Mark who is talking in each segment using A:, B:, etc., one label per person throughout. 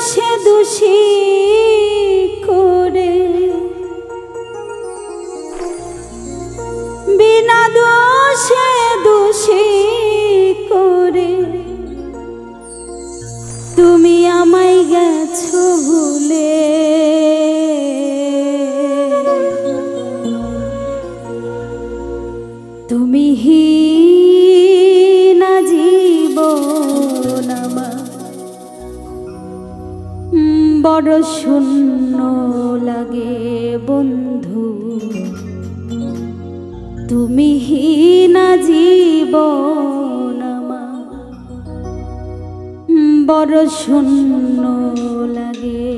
A: দোষে দোষী করে, বিনা দোষে দোষী করে তুমি আমায় গেছো ভুলে। তুমি হীনা জীবন আমার বড় শূন্য লাগে বন্ধু। তুমি হীনা জীবন আমার বড় শূন্য লাগে।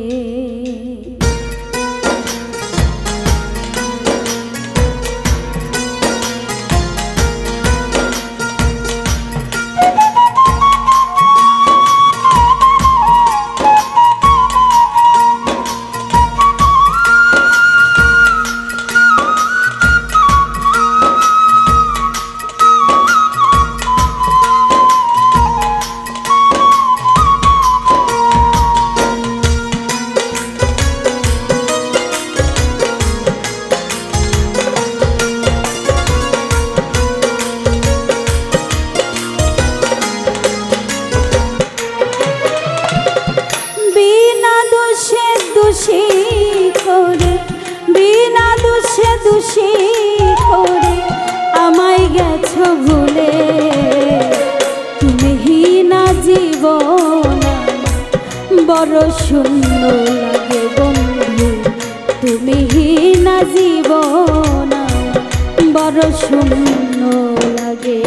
A: দোষী করে, বিনা দোষে দোষী করে আমায় গেছো ভুলে। তুমি হীনা জীবন বড় শূন্য লাগে বন্ধু। তুমি হীনা জীবন বড় শূন্য লাগে।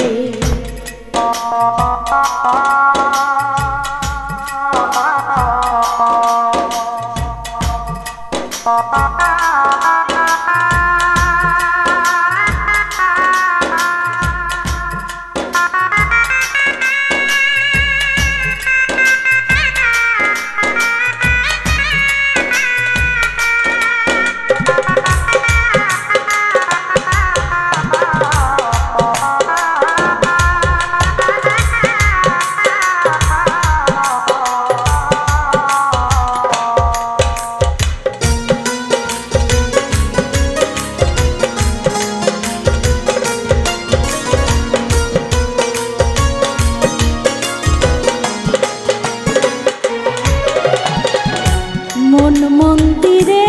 A: মন মন্দিরে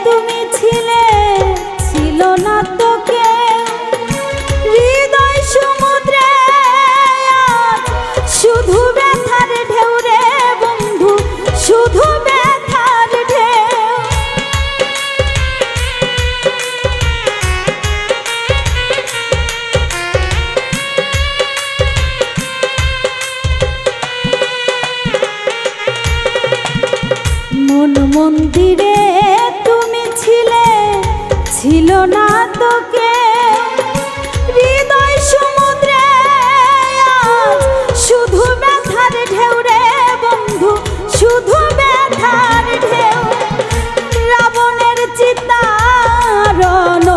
A: তুমি ছিলে, ছিল না তো কেউ। হৃদয় সমুদ্রে শুধু ব্যথার ঢেউ রে বন্ধু, শুধু ব্যথার ঢেউ। মন মন্দিরে তুমি ছিলে, ছিল না তো কেউ। হৃদয় সমুদ্রে শুধু ব্যথার ঢেউ রে বন্ধু, শুধু ব্যথার ঢেউ। রাবণের চিতারণ,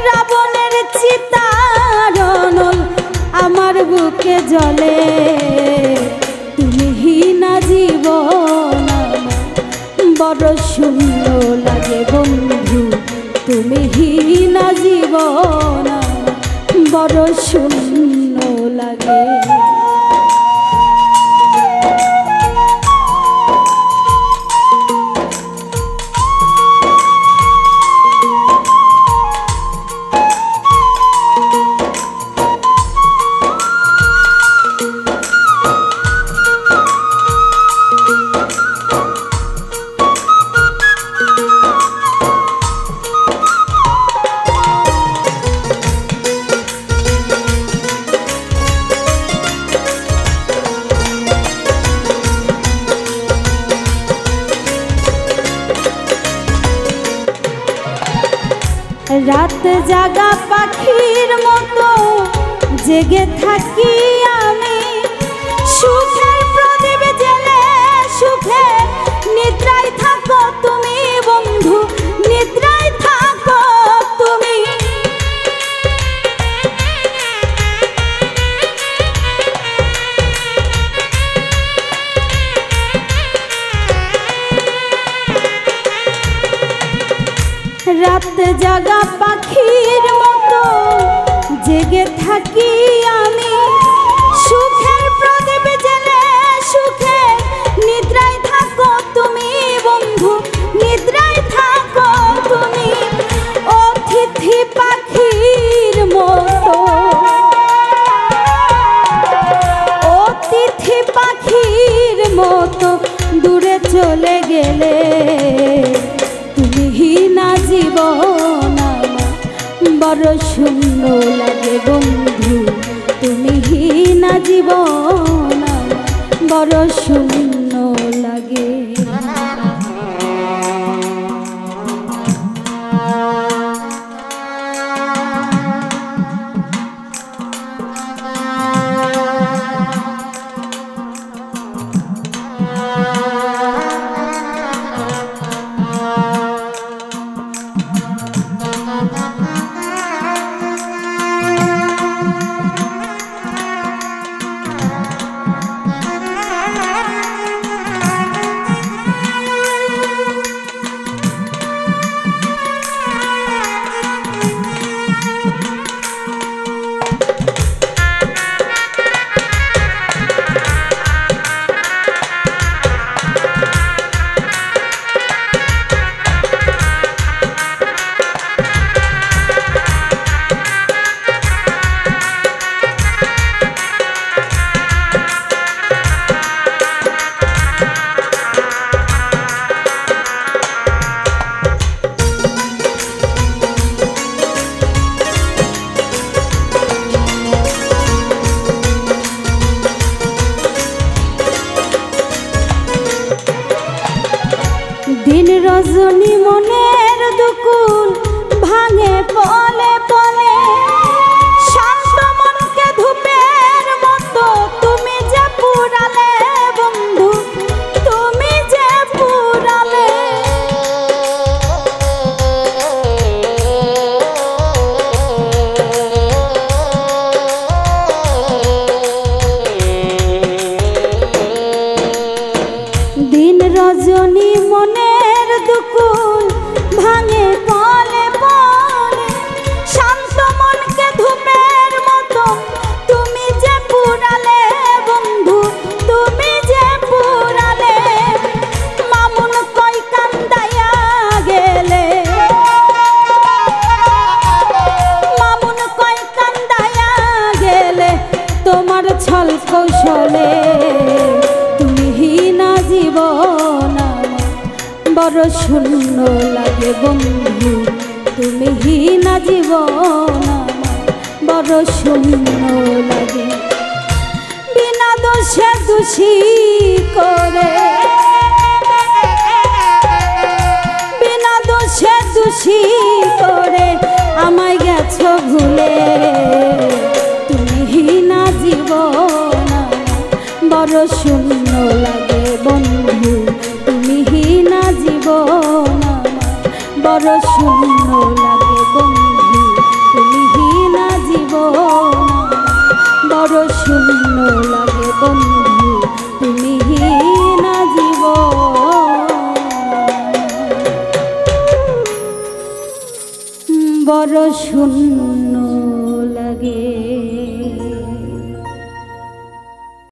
A: রাবণের চিতারণ আমার বুকে জ্বলে। তুমি হীনা জীবন বড় শূন্য লাগে বন্ধু। তুমি হীনা জীবন বড় শূন্য লাগে। রাত জাগা পাখির মতো জেগে থাকি আমি, সুখের প্রদীপ জেলে সুখে নিদ্রায় থাকো তুমি বন্ধু, নিদ্রায় থাকো তুমি। রাত জাগা পাখির মতো জেগে থাকি আমি, সুখের প্রদীপ জেলে সুখে নিদ্রায় থাকো তুমি বন্ধু, নিদ্রায় থাকো তুমি। অতিথি পাখির মতো, অতিথি পাখির মতো দূরে চলে গেলে, তুমি না জীবন বড় শূন্য লাগে বন্ধু, তুমি না জীবন বড় শূন্য লাগে। দিন রজনী মনের দুকুল ভাঙে পলে পলে, শান্ত মনকে ধূপের মতো তুমি যে পুরালে বন্ধু, তুমি যে পুরালে। দিন রজনী মনের দুকুল ভাঙে পলে পলে, শান্ত মনকে ধূপের মতো তুমি যে পুরালে বন্ধু, তুমি যে পুরালে। মামুন কই কান্দাইয়া গেলে, মামুন কই কান্দাইয়া গেলে তোমার ছল কৌশলে, জীবন বড় শূন্য লাগে বন্ধু, তুমি না জীবন বড় শূন্য লাগে। বিনা দোষে দোষী করে, বিনা দোষে দোষী করে আমায় গেছো ভুলে, তুমি না জীবন বড় শূন্য লাগে বন্ধু, তুমি না জীবন বড় শূন্য লাগে বন্ধু, তুমি না জীবন বড় শূন্য লাগে বন্ধু, তুমি না জীবন বড় শূন্য লাগে।